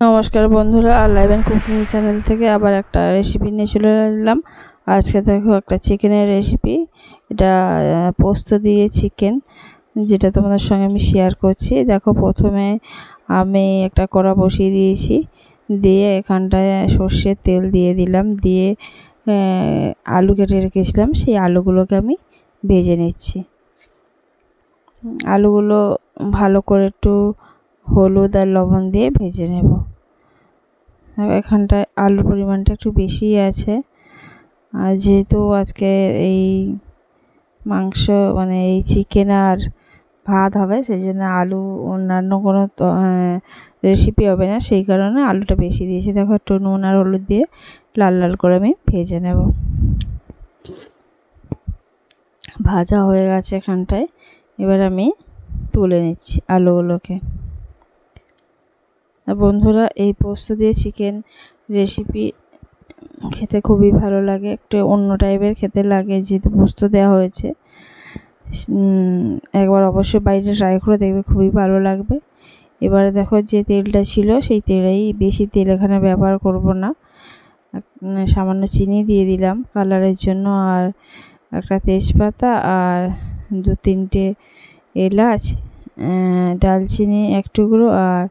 নমস্কার বন্ধুরা, আর live and cooking channel থেকে আবার একটা রেসিপি নিয়ে চলে এলাম। আজকে দেখো একটা চিকেনের রেসিপি। এটা পোস্ত দিয়ে চিকেন, যেটা তোমাদের সঙ্গে আমি শেয়ার করছি। দেখো, প্রথমে আমি একটা কড়া বসিয়ে দিয়েছি, দিয়ে এখানটায় সর্ষের তেল দিয়ে দিলাম, দিয়ে আলু কেটে রেখেছিলাম, সেই আলুগুলোকে আমি ভেজে নিচ্ছি। আলুগুলো ভালো করে একটু হলুদ আর লবণ দিয়ে ভেজে নেব। এখানটায় আলুর পরিমাণটা একটু বেশিই আছে, আর যেহেতু আজকে এই মাংস মানে এই চিকেন আর ভাত হবে, সেই জন্য আলু অন্যান্য কোনো রেসিপি হবে না, সেই কারণে আলুটা বেশি দিয়েছি। দেখো, একটু নুন আর হলুদ দিয়ে লাল লাল করে আমি ভেজে নেব। ভাজা হয়ে গেছে এখানটায়, এবার আমি তুলে নিচ্ছি আলুগুলোকে। বন্ধুরা, এই পোস্ত দিয়ে চিকেন রেসিপি খেতে খুবই ভালো লাগে, একটু অন্য টাইপের খেতে লাগে, যেহেতু পোস্ত দেওয়া হয়েছে। একবার অবশ্যই বাড়িতে ট্রাই করে দেখবে, খুবই ভালো লাগবে। এবারে দেখো, যে তেলটা ছিল সেই তেলেই, বেশি তেল এখানে ব্যবহার করব না। সামান্য চিনি দিয়ে দিলাম কালারের জন্য, আর একটা তেজপাতা আর 2-3টে এলাচ, ডালচিনি এক টুকরো আর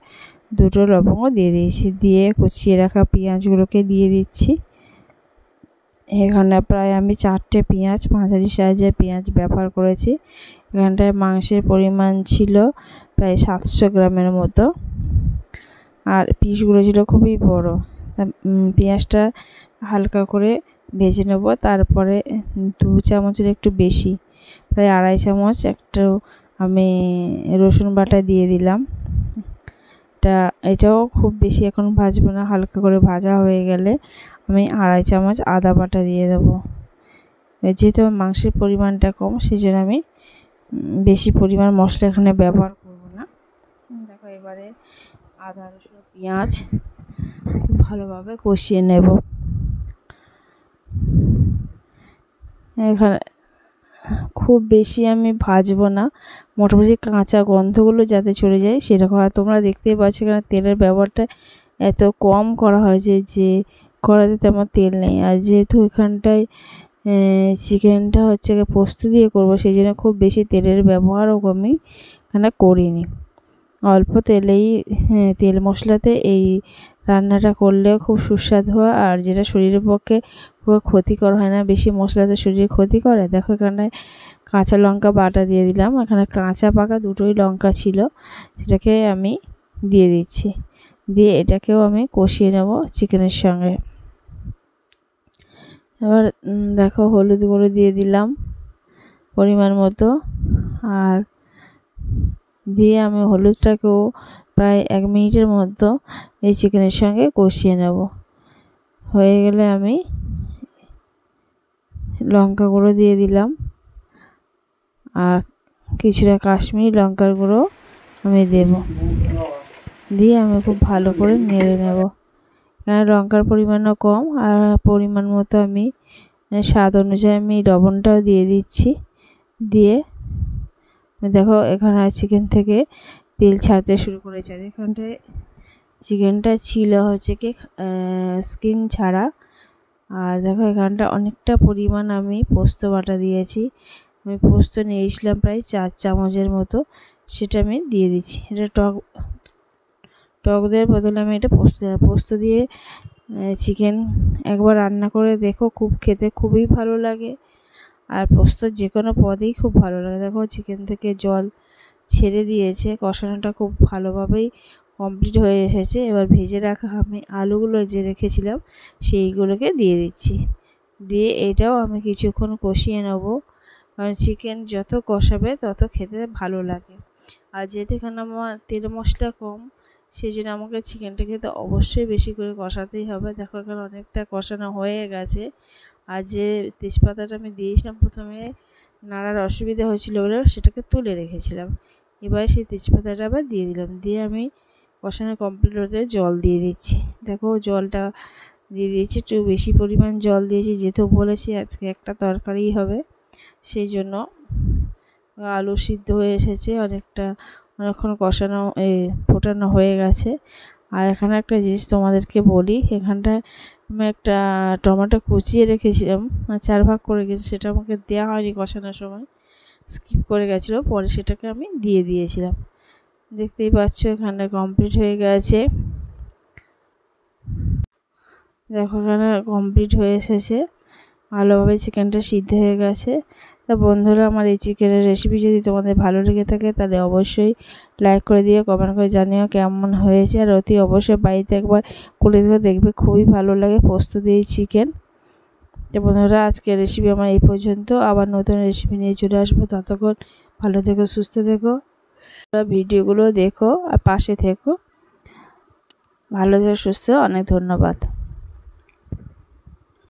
2টো লবঙ্গ দিয়ে দিয়েছি। দিয়ে কুচিয়ে রাখা পেঁয়াজগুলোকে দিয়ে দিচ্ছি। এখানে প্রায় আমি 4টে পেঁয়াজ, মাঝারি সাইজের পেঁয়াজ ব্যবহার করেছি। এখানটায় মাংসের পরিমাণ ছিল প্রায় 700 গ্রামের মতো, আর পিসগুলো ছিল খুবই বড়। পেঁয়াজটা হালকা করে ভেজে নেব। তারপরে 2 চামচের একটু বেশি, প্রায় 2.5 চামচ একটু আমি রসুন বাটা দিয়ে দিলাম। এটাও খুব বেশি এখন ভাজবো না, হালকা করে ভাজা হয়ে গেলে আমি 2.5 চামচ আদা বাটা দিয়ে দেবো। যেহেতু মাংসের পরিমাণটা কম, সেই জন্য আমি বেশি পরিমাণ মশলা এখানে ব্যবহার করব না। দেখো, এবারে আদা রসুন পেঁয়াজ খুব ভালোভাবে কষিয়ে নেব। এখানে খুব বেশি আমি ভাজবো না, মোটামুটি কাঁচা গন্ধগুলো যাতে চলে যায় সেরকম। আর তোমরা দেখতেই পাচ্ছ এখানে তেলের ব্যবহারটা এত কম করা হয়েছে যে কড়াতে তেমন তেল নেই। আর যেহেতু এখানটায় চিকেনটা হচ্ছে পোস্ত দিয়ে করবো, সেই জন্য খুব বেশি তেলের ব্যবহারও আমি এখানে করিনি। অল্প তেলেই, তেল মশলাতে এই রান্নাটা করলেও খুব সুস্বাদু হয়, আর যেটা শরীরের পক্ষে খুব ক্ষতিকর হয় না। বেশি মশলাতে শরীরে ক্ষতি করে। দেখো, এখানে কাঁচা লঙ্কা বাটা দিয়ে দিলাম। এখানে কাঁচা পাকা দুটোই লঙ্কা ছিল, সেটাকে আমি দিয়ে দিচ্ছি। দিয়ে এটাকেও আমি কষিয়ে নেব চিকেনের সঙ্গে। এবার দেখো, হলুদ গুঁড়ো দিয়ে দিলাম পরিমাণ মতো, আর দিয়ে আমি হলুদটাকেও প্রায় 1 মিনিটের মতো এই চিকেনের সঙ্গে কষিয়ে নেব। হয়ে গেলে আমি লঙ্কা গুঁড়ো দিয়ে দিলাম, আর কিছুটা কাশ্মীরি লঙ্কার গুঁড়ো আমি দেব। দিয়ে আমি খুব ভালো করে নেড়ে নেব। এখানে লঙ্কার পরিমাণও কম, আর পরিমাণ মতো আমি স্বাদ অনুযায়ী আমি লবণটাও দিয়ে দিচ্ছি। দিয়ে দেখো, এখানে চিকেন থেকে তেল ছাড়তে শুরু করেছে। আর এখানটায় চিকেনটা ছিল হচ্ছে কি স্কিন ছাড়া। আর দেখো, এখানটা অনেকটা পরিমাণ আমি পোস্ত বাটা দিয়েছি। আমি পোস্ত নিয়েছিলাম প্রায় 4 চামচের মতো, সেটা আমি দিয়ে দিচ্ছি। এটা টক দইয়ের বদলে আমি এটা পোস্ত দিয়ে চিকেন একবার রান্না করে দেখো, খুব খেতে খুবই ভালো লাগে। আর পোস্ত যে কোনো পদেই খুব ভালো লাগে। দেখো, চিকেন থেকে জল ছেড়ে দিয়েছে, কষানোটা খুব ভালোভাবেই কমপ্লিট হয়ে এসেছে। এবার ভেজে রাখা আমি আলুগুলো যে রেখেছিলাম সেইগুলোকে দিয়ে দিচ্ছি। দিয়ে এটাও আমি কিছুক্ষণ কষিয়ে নেব, কারণ চিকেন যত কষাবে তত খেতে ভালো লাগে। আর যেহেতু এখানে আমার তেল মশলা কম, সেই জন্য আমাকে চিকেনটা খেতে অবশ্যই বেশি করে কষাতেই হবে। দেখো, এখানে অনেকটা কষানো হয়ে গেছে। আর যে তেজপাতাটা আমি দিয়েছিলাম প্রথমে, নাড়ার অসুবিধা হয়েছিল বলে সেটাকে তুলে রেখেছিলাম। এবার সেই তেজপাতাটা আবার দিয়ে দিলাম। দিয়ে আমি কষানো কমপ্লিট হতে জল দিয়ে দিচ্ছি। দেখো, জলটা দিয়ে দিয়েছি, একটু বেশি পরিমাণ জল দিয়েছি, যেহেতু বলেছি আজকে একটা তরকারি হবে, সেই জন্য। আলু সিদ্ধ হয়ে এসেছে, অনেকক্ষণ কষানো ফোটানো হয়ে গেছে। আর এখানে একটা জিনিস তোমাদেরকে বলি, এখানটায় আমি একটা টমেটো কুচিয়ে রেখেছিলাম, 4 ভাগ করে গেছে, সেটা আমাকে দেওয়া হয়নি কষানোর সময়, স্কিপ করে গেছিলো, পরে সেটাকে আমি দিয়ে দিয়েছিলাম। দেখতেই পাচ্ছ এখানে কমপ্লিট হয়ে গেছে। দেখো এখানে কমপ্লিট হয়ে এসেছে, ভালোভাবে চিকেনটা সিদ্ধ হয়ে গেছে। তা বন্ধুরা, আমার এই চিকেনের রেসিপি যদি তোমাদের ভালো লেগে থাকে তাহলে অবশ্যই লাইক করে দিও, কমেন্ট করে জানিও কেমন হয়েছে। আর অতি অবশ্যই বাড়িতে একবার করে দিও, দেখবে খুবই ভালো লাগে পোস্ত দিয়ে চিকেন। তো বন্ধুরা, আজকের রেসিপি আমার এই পর্যন্ত, আবার নতুন রেসিপি নিয়ে চলে আসবো। ততক্ষণ ভালো থেকো, সুস্থ থেকো, ভিডিওগুলো দেখো আর পাশে থেকো। ভালো থেকো, সুস্থ, অনেক ধন্যবাদ।